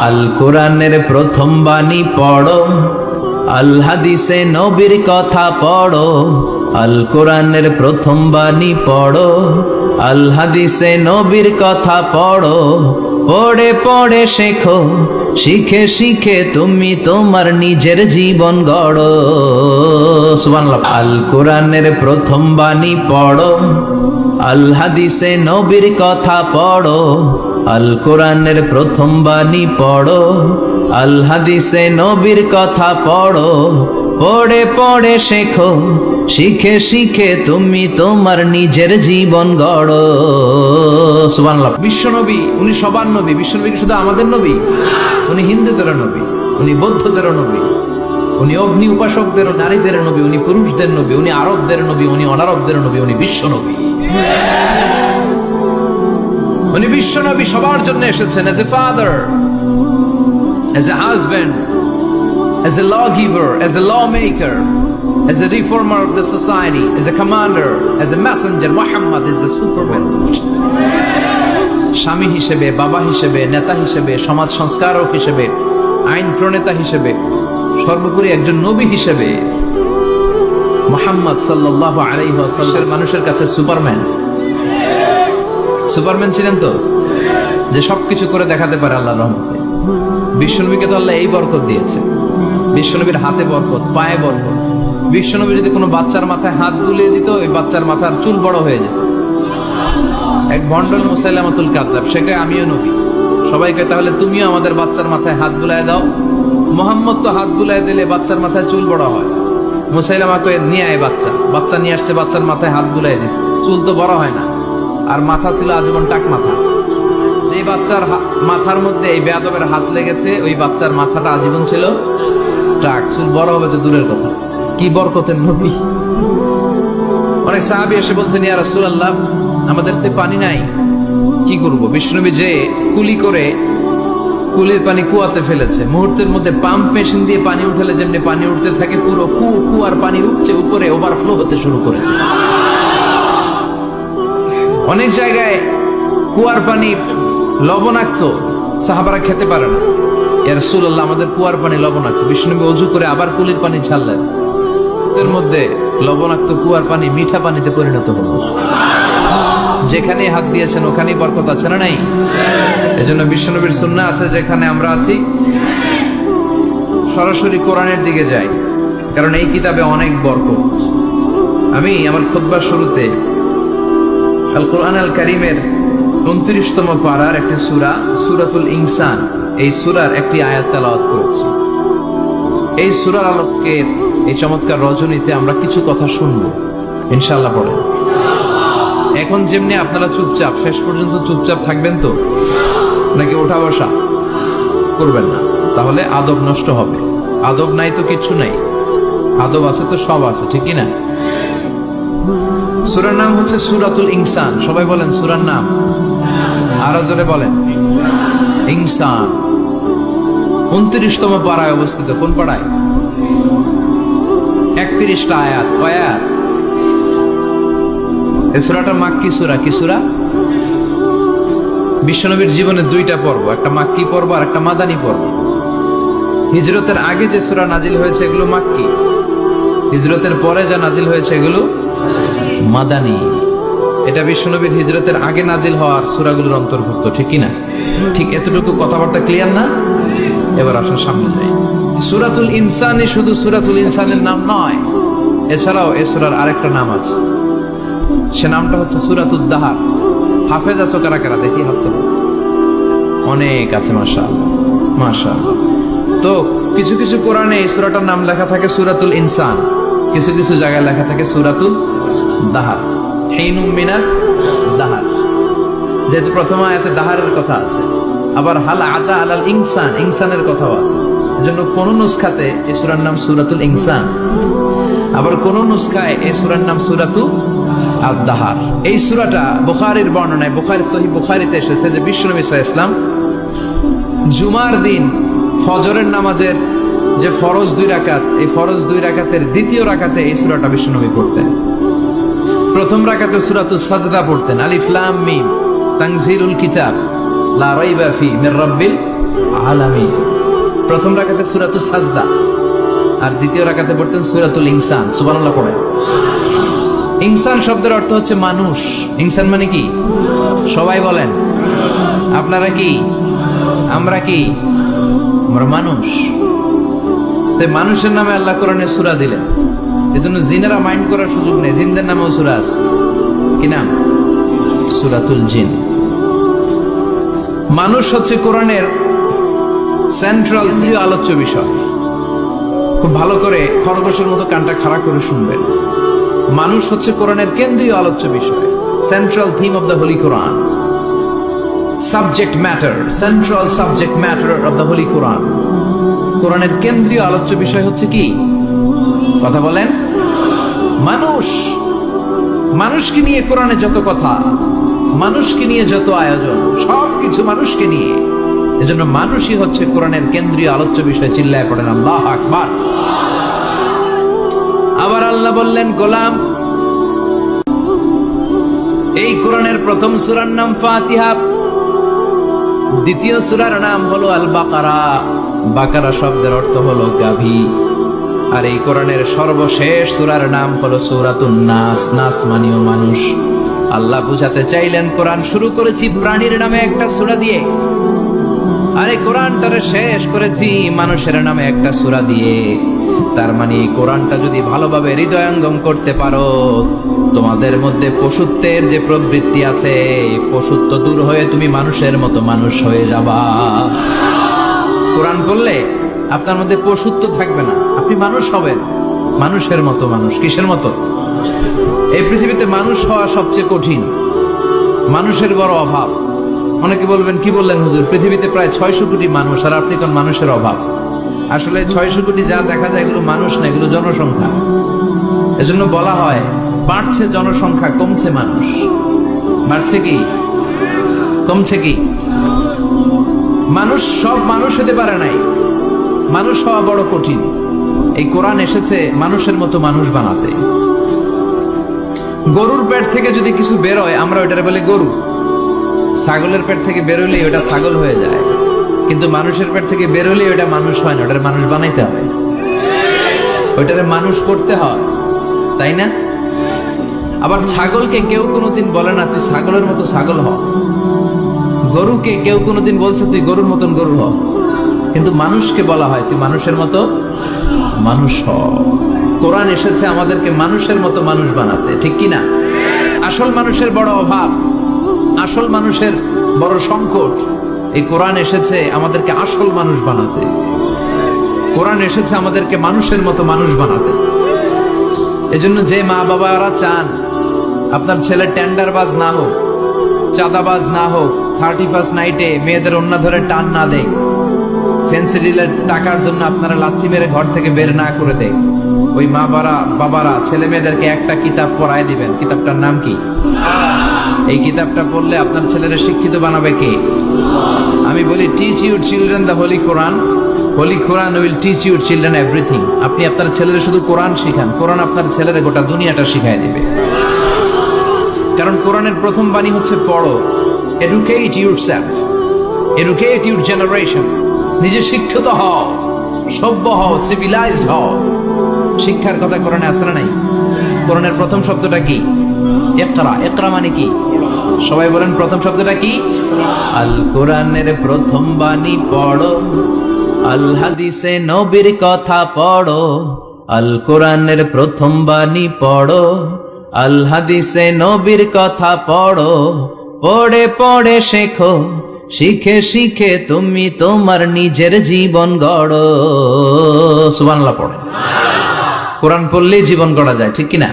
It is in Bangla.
আল কোরআনের প্রথম বাণী পড়ো, আল হাদিসে নবীর কথা পড়ো। আল কোরআনের প্রথম বাণী পড়ো, আল হাদিসে নবীর কথা পড়ো। পড়ে পড়ে শেখো, শিখে শিখে তুমি তোমার নিজের জীবন গড়ো। সুবহানাল্লাহ। আল কোরআনের প্রথম বাণী পড়ো, আল হাদিসে নবীর কথা পড়ো। আল কোরআনের প্রথম বাণী পড়ো, আল হাদিসে নবীর কথা পড়ো। পড়ে পড়ে শেখো, শিখে শিখে তুমি তোমার নিজের জীবন গড়ো। সুবহানাল্লাহ। বিশ্বনবী উনি সবার নবী। বিশ্বনবী কি শুধু আমাদের নবী? উনি হিন্দুদের নবী, উনি বৌদ্ধদের নবী, উনি অগ্নি উপাসকদের নারীদের নবী, উনি পুরুষদের নবী, উনি আরবদের নবী, উনি অনারবদের নবী, উনি বিশ্বনবী। উনি বিশ্বনবী সবার জন্য এসেছেন, as a father, as a husband, as a lawgiver, as a lawmaker, as a reformer of the society, as a commander, as a messenger. Muhammad is the superman. স্বামী হিসেবে, বাবা হিসেবে, নেতা হিসেবে, সমাজ সংস্কারক হিসেবে, আইন প্রণেতা হিসেবে, সর্বোপরি একজন নবী হিসেবে মুহাম্মদ সাল্লাল্লাহু আলাইহি ওয়াসাল্লাম মানুষের কাছে সুপারম্যান। সুপারম্যান ছিলেন তো, যে সবকিছু করে দেখাতে পারে আল্লাহর রহমতে। বিশ্বনবীকে তো আল্লাহ এই বরকত দিয়েছে। বিশ্বনবীর হাতে বরকত, পায়ে বরকত। বিশ্বনবী যদি কোনো বাচ্চার মাথায় হাত বুলিয়ে দিত, ওই বাচ্চার মাথার চুল বড় হয়ে যেত। এক ভণ্ডল মুসাইলামাতুল কাযযাব, সে কয় আমিও নবী। সবাইকে তাহলে তুমিও আমাদের বাচ্চার মাথায় হাত বুলায় দাও। মুহাম্মদ তো হাত বুলায় দিলে বাচ্চার মাথায় চুল বড় হয়। মুসাইলামা কয়ে নিয়ে আয় বাচ্চা। বাচ্চা নিয়ে আসছে, বাচ্চার মাথায় হাত বুলায় দিস, চুল তো বড় হয় না। আর মাথা ছিল আজীবন টাক মাথা। যে বাচ্চার মাথার মধ্যে এই বেয়াদবের হাত লেগেছে, ওই বাচ্চার মাথাটা আজীবন ছিল টাক, চুল বড় হবে তো দূরের কথা। কি বরকতের নবী! অনেক সাহাবী এসে বলছেন, ইয়া রাসূলুল্লাহ, আমাদের তো পানি নাই, কি করব? বিশ্বনবী যে কুলি করে কুলির পানি কুয়াতে ফেলেছে, মুহূর্তের মধ্যে পাম্প মেশিন দিয়ে পানি উঠালে যেমনি পানি উঠতে থাকে, পুরো কুয়ার পানি উঠছে উপরে, ওভারফ্লো হতে শুরু করেছে। অনেক জায়গায় কুয়ার পানি লবণাক্ত, সাহাবারা খেতে পারে না। ইয়া রাসূলুল্লাহ, আমাদের কুয়ার পানি লবণাক্ত। বিশ্বনবী ওযু করে আবার কুলির পানি ছাড়লেন, এর মধ্যে লবণাক্ত কুয়ার পানি মিঠা পানিতে পরিণত হলো। যেখানে হাত দিয়েছেন ওখানেই বরকত আছে না নাই? এজন্য বিশ্বনবীর সুন্নাহ আছে, যেখানে আমরা আছি সরাসরি কোরআনের দিকে যাই, কারণ এই কিতাবে অনেক বরকত। আমি আমার খুতবার শুরুতে আল কোরআন আল কারীমের 29তম পারার একটি সূরা, সূরাতুল ইনসান, এই সূরার একটি আয়াত তেলাওয়াত করেছি। এই সূরার আলোকে এই চমৎকার রজনীতে আমরা কিছু কথা শুনবো ইনশাআল্লাহ। পড়ে এখন যেমনি আপনারা চুপচাপ, শেষ পর্যন্ত চুপচাপ থাকবেন তো, নাকি ওঠা বসা করবেন না? তাহলে আদব নষ্ট হবে। আদব নাই তো কিচ্ছু নাই, আদব আছে তো সব আছে, ঠিক না? সূরার নাম হচ্ছে সূরাতুল ইনসান। সবাই বলেন সূরার নাম, আরো জোরে বলেন ইনসান। 29তম পারায় অবস্থিত। কোন পারায়? 31টা আয়াত। কয় আয়াত? এই সূরাটা মাক্কি সূরা। কি সূরা? বিশ্বনবীর জীবনে দুইটা পর্ব, একটা মাক্কি পর্ব আর একটা মাদানী পর্ব। হিজরতের আগে যে সূরা নাজিল হয়েছে এগুলো মাক্কি, হিজরতের পরে যা নাজিল হয়েছে এগুলো মাদানী। এটা বিশ্বনবীর হিজরতের আগে নাজিল হওয়ার সূরাগুলোর অন্তর্ভুক্ত, ঠিক কি না? ঠিক এতটুকু কথাবার্তা ক্লিয়ার না? এবার আসুন সামনে যাই। সূরাতুল ইনসানই শুধু সূরাতুল ইনসানের নাম নয়, এছাড়াও এই সূরার আরেকটা নাম আছে, সে নামটা হচ্ছে সূরাতুদ দাহার। হাফেজ আছো কারা কারা? দেখি হাত তোলো। অনেক আছে, মাশাআল্লাহ মাশাআল্লাহ। তো কিছু কিছু কোরআনে এই সূরাটার নাম লেখা থাকে সূরাতুল ইনসান, কিছু কিছু জায়গায় লেখা থাকে সূরাতুল দাহার, হিনুম মিনাত দাহার। যেহেতু প্রথম আয়াতে দাহারের কথা আছে, আবার হাল আতা আলাল ইনসান, ইনসানের কথাও আছে। এজন্য কোন নুসখাতে এই সূরার নাম সূরাতুল ইনসান, আবার কোন নুসখায় এই সূরার নাম সূরাতুল আদ-দাহার। এই সূরাটা বুখারীর বর্ণনায়, বুখারী সহিহ বুখারীতে এসেছে যে বিশ্বনবী সাল্লাল্লাহু আলাইহি ওয়াসাল্লাম জুমার দিন ফজরের নামাজের যে ফরজ 2 রাকাত, এই ফরজ 2 রাকাতের দ্বিতীয় রাকাতে এই সূরাটা বিশ্বনবী পড়তেন। প্রথম রাকাতে সূরাতুস সাজদা পড়তেন, আলিফ লাম মিম তানজিলুল কিতাব লা রাইবা ফি মির রাব্বিল আলামিন। প্রথম রাকাতে সূরাতুস সাজদা আর দ্বিতীয় রাকাতে পড়তেন সূরাতুল ইনসান। সুবহানাল্লাহ পড়েন। ইনসান শব্দের অর্থ হচ্ছে মানুষ। ইনসান মানে কি? সবাই বলেন। আপনারা কি? আমরা কি? আমরা মানুষ। তাই মানুষের নামে আল্লাহ কোরআনে সূরা দিলেন, এজন্য জিনেরা মাইন্ড করার সুযোগ নেই। জিনদের নামেও সূরা আছে। কি নাম? সূরাতুল জিন। মানুষ হচ্ছে কোরআনের সেন্ট্রাল আলোচ্য বিষয়। খুব ভালো করে খরগোশের মতো কানটা খাড়া করে শুনবেন। মানুষ হচ্ছে কোরআনের কেন্দ্রীয় আলোচ্য বিষয়, central theme of the holy Quran, subject matter, central subject matter of the holy Quran. কোরআনের কেন্দ্রীয় আলোচ্য বিষয় হচ্ছে কি? কথা বলেন। মানুষ। মানুষকে নিয়ে কোরআনে যত কথা, মানুষকে নিয়ে যত আয়োজন, সবকিছু মানুষকে নিয়ে। এজন্য মানুষই হচ্ছে কোরআনের কেন্দ্রীয় আলোচ্য বিষয়। চিল্লায় পড়েন আল্লাহু আকবার। আবার আল্লাহ বললেন, গোলাম, এই কোরআনের প্রথম সূরার নাম ফাতিহা, দ্বিতীয় সূরার নাম হলো আল বাকারা। বাকারা শব্দের অর্থ হলো গাভী। আর এই কোরআনের সর্বশেষ সূরার নাম হলো সূরাতুন নাস। নাস মানেও মানুষ। আল্লাহ বুঝাতে চাইলেন, কোরআন শুরু করেছি প্রাণীর নামে একটা সূরা দিয়ে, আরে কোরআনটারে শেষ করেছি মানুষের নামে একটা সূরা দিয়ে। তার মানে এই কোরআনটা যদি ভালোভাবে হৃদয়ঙ্গম করতে পারো, তোমাদের মধ্যে পশুত্বের যে প্রবৃত্তি আছে, পশুত্ব দূর হয়ে তুমি মানুষের মতো মানুষ হয়ে যাবা। কোরআন পড়লে আপনার মধ্যে পশুত্ব থাকবে না, আপনি মানুষ হবেন, মানুষের মতো মানুষ। কিসের মতো? এই পৃথিবীতে মানুষ হওয়া সবচেয়ে কঠিন, মানুষের বড় অভাব। অনেকে বলবেন, কি বললেন হুজুর, পৃথিবীতে প্রায় 600 কোটি মানুষ আর আপনি কোন মানুষের অভাব? আসলে 600 কোটি যা দেখা যায় এগুলো মানুষ না, এগুলো জনসংখ্যা। এজন্য বলা হয় বাড়ছে জনসংখ্যা, কমছে মানুষ। বাড়ছে কি কমছে কি? মানুষ সব মানুষ হতে পারে নাই, মানুষ হওয়া বড় কঠিন। এই কোরআন এসেছে মানুষের মতো মানুষ বানাতে। গরুর পেট থেকে যদি কিছু বেরোয় আমরা ওইটারে বলে গরু, ছাগলের পেট থেকে বেরোলে ওটা ছাগল হয়ে যায়, কিন্তু মানুষের পেট থেকে বেরোলে ওটা মানুষ হয় না, ওটারে মানুষ বানাইতে হয়, ওইটারে মানুষ করতে হয়, তাই না? আবার ছাগলকে কেউ কোনোদিন বলে না তুই ছাগলের মতো ছাগল হ, গরুকে কেউ কোনোদিন বলছে তুই গরুর মতন গরু হ, কিন্তু মানুষকে বলা হয় তুই মানুষের মতো মানুষ হ। কোরআন এসেছে আমাদেরকে মানুষের মতো মানুষ বানাতে, ঠিক কি না? আসল মানুষের বড় অভাব, আসল মানুষের বড় সংকট। এই কোরআন এসেছে আমাদেরকে আসল মানুষ বানাতে। কোরআন এসেছে আমাদেরকে মানুষের মতো মানুষ বানাতে। এজন্য যে মা বাবারা চান আপনার ছেলে টেন্ডারবাজ না হোক, চাঁদাবাজ না হোক, 31st নাইটে মেয়েদের ওন্না ধরে টান না দেয়, ফেন্সি ডিলের টাকার জন্য আপনারা লাথি মেরে ঘর থেকে বের না করে দেয়, ওই মা বাবারা ছেলে মেয়েদেরকে একটা কিতাব পড়ায় দিবেন। কিতাবটার নাম কি? এই কিতাবটা পড়লে আপনার ছেলেরা শিক্ষিত বানাবে কে? আমি বলি teach your children the holy Quran, holy Quran will teach your children everything. আপনি আপনার ছেলেরা শুধু কোরআন শিখান, কোরআন আপনার ছেলেরা গোটা দুনিয়াটা শিখায় দিবে। কারণ কোরআনের প্রথম বাণী হচ্ছে পড়ো, educate yourself, educate your generation. নিজে শিক্ষিত হও, সভ্য হও, সিভিলাইজড হও। শিক্ষার কথা কোরআনে আছে না নাই? কোরআনের প্রথম শব্দটা কি? ইকরা। ইকরা মানে কি? সবাই বলেন প্রথম শব্দটা কি? আল কোরআনের প্রথম বাণী পড়ো, আল হাদিসে নবীর কথা পড়ো। আল কোরআনের প্রথম বাণী পড়ো, আল হাদিসে নবীর কথা পড়ো। পড়ে পড়ে শেখো, শিখে শিখে তুমি তোমার নিজের জীবন গড়ো। সুবহানাল্লাহ পড়ে। কোরআন পড়লেই জীবন গড়া যায়, ঠিক কিনা?